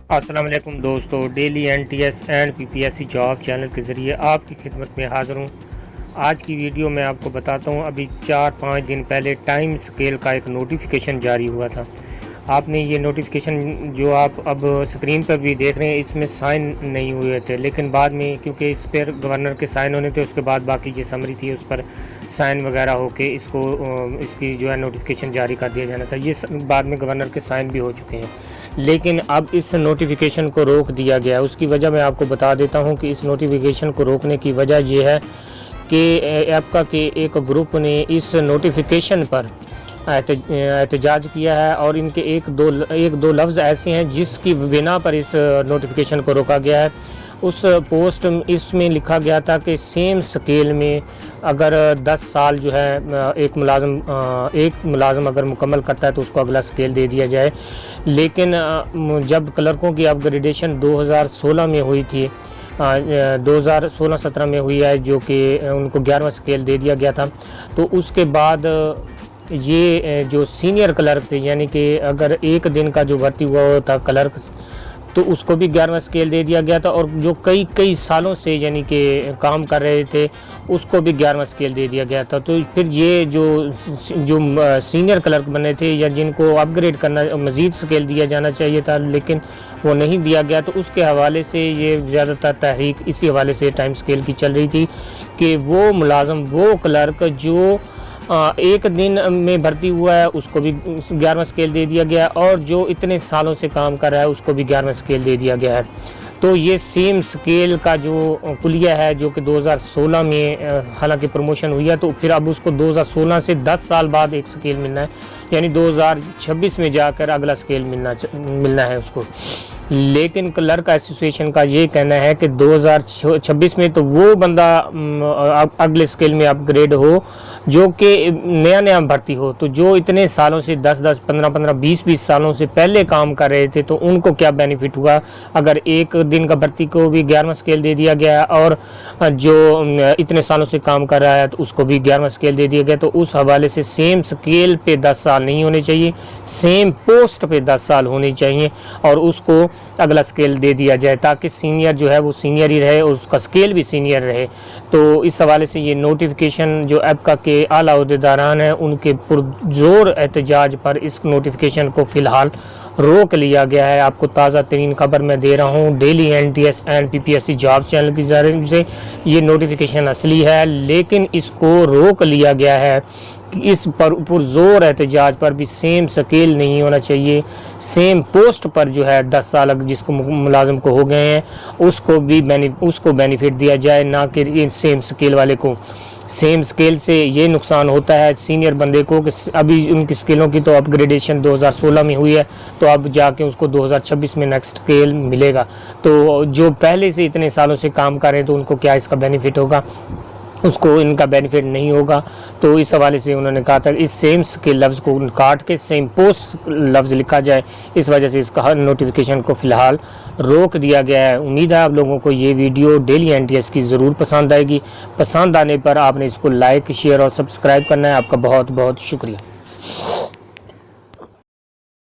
अस्सलाम वालेकुम दोस्तों, daily NTS and PPSC job channel के ज़रिए आपकी खिदमत में हाज़िर हूँ। आज की वीडियो में आपको बताता हूँ, अभी 4-5 दिन पहले टाइम स्केल का एक नोटिफिकेशन जारी हुआ था। आपने ये नोटिफिकेशन जो आप अब स्क्रीन पर भी देख रहे हैं, इसमें साइन नहीं हुए थे, लेकिन बाद में क्योंकि इस पर गवर्नर के साइन होने थे, उसके बाद बाकी जो समरी थी उस पर साइन वगैरह होके इसकी जो है नोटिफिकेशन जारी कर दिया जाना था। ये बाद में गवर्नर के साइन भी हो चुके हैं, लेकिन अब इस नोटिफिकेशन को रोक दिया गया। उसकी वजह मैं आपको बता देता हूं कि इस नोटिफिकेशन को रोकने की वजह यह है कि एप्का के एक ग्रुप ने इस नोटिफिकेशन पर एहतजाज किया है और इनके एक दो लफ्ज़ ऐसे हैं जिसकी बिना पर इस नोटिफिकेशन को रोका गया है। उस पोस्ट इसमें लिखा गया था कि सेम स्केल में अगर 10 साल जो है एक मुलाजम अगर मुकम्मल करता है तो उसको अगला स्केल दे दिया जाए। लेकिन जब क्लर्कों की अपग्रेडेशन 2016 में हुई थी, 2016-17 में हुई है, जो कि उनको 11वां स्केल दे दिया गया था, तो उसके बाद ये जो सीनियर क्लर्क थे, यानी कि अगर एक दिन का जो भर्ती हुआ था क्लर्क, तो उसको भी 11वां स्केल दे दिया गया था। और जो कई सालों से यानी कि काम कर रहे थे उसको भी 11वां स्केल दे दिया गया था। तो फिर ये जो सीनियर क्लर्क बने थे या जिनको अपग्रेड करना मज़ीद स्केल दिया जाना चाहिए था, लेकिन वो नहीं दिया गया, तो उसके हवाले से ये ज़्यादातर तहरीक इसी हवाले से टाइम स्केल की चल रही थी कि वो मुलाजम, वो क्लर्क जो एक दिन में भर्ती हुआ है उसको भी 11वां स्केल दे दिया गया, और जो इतने सालों से काम कर रहा है उसको भी 11वां स्केल दे दिया गया है। तो ये सेम स्केल का जो कुलिया है, जो कि 2016 में हालांकि प्रमोशन हुई है, तो फिर अब उसको 2016 से 10 साल बाद एक स्केल मिलना है, यानी 2026 में जाकर अगला स्केल मिलना है उसको। लेकिन क्लर्क एसोसिएशन का ये कहना है कि 2026 में तो वो बंदा अगले स्केल में अपग्रेड हो जो कि नया भर्ती हो। तो जो इतने सालों से 10-10, 15-15, 20-20 सालों से पहले काम कर रहे थे, तो उनको क्या बेनिफिट हुआ अगर एक दिन का भर्ती को भी 11वां स्केल दे दिया गया, और जो इतने सालों से काम कर रहा है तो उसको भी 11वां स्केल दे दिया गया। तो उस हवाले से सेम स्केल पे 10 साल नहीं होने चाहिए, सेम पोस्ट पे 10 साल होने चाहिए, और उसको अगला स्केल दे दिया जाए ताकि सीनियर जो है वो सीनियर ही रहे और उसका स्केल भी सीनियर रहे। तो इस हवाले से ये नोटिफिकेशन जो एप्का के आला ओहदेदारान हैं उनके पुरजोर एहतजाज पर इस नोटिफिकेशन को फ़िलहाल रोक लिया गया है। आपको ताज़ा तरीन खबर मैं दे रहा हूँ daily NTS and PPSC job channel की जानिब से। ये नोटिफिकेशन असली है, लेकिन इसको रोक लिया गया है। इस पर पुरजोर एहतजाज पर भी सेम स्केल नहीं होना चाहिए, सेम पोस्ट पर जो है 10 साल जिसको मुलाजिम को हो गए हैं उसको बेनिफिट दिया जाए, ना कि सेम स्केल वाले को। सेम स्केल से ये नुकसान होता है सीनियर बंदे को कि अभी उनकी स्केलों की तो अपग्रेडेशन 2016 में हुई है, तो अब जाके उसको 2026 में नेक्स्ट स्केल मिलेगा। तो जो पहले से इतने सालों से काम कर रहे हैं तो उनको क्या इसका बेनिफिट होगा, उसको इनका बेनिफिट नहीं होगा। तो इस हवाले से उन्होंने कहा था इस सेम के लफ्ज़ को काट के सेम पोस्ट लफ्ज़ लिखा जाए। इस वजह से इसका नोटिफिकेशन को फ़िलहाल रोक दिया गया है। उम्मीद है आप लोगों को ये वीडियो डेली एनटीएस की ज़रूर पसंद आएगी। पसंद आने पर आपने इसको लाइक, शेयर और सब्सक्राइब करना है। आपका बहुत बहुत शुक्रिया।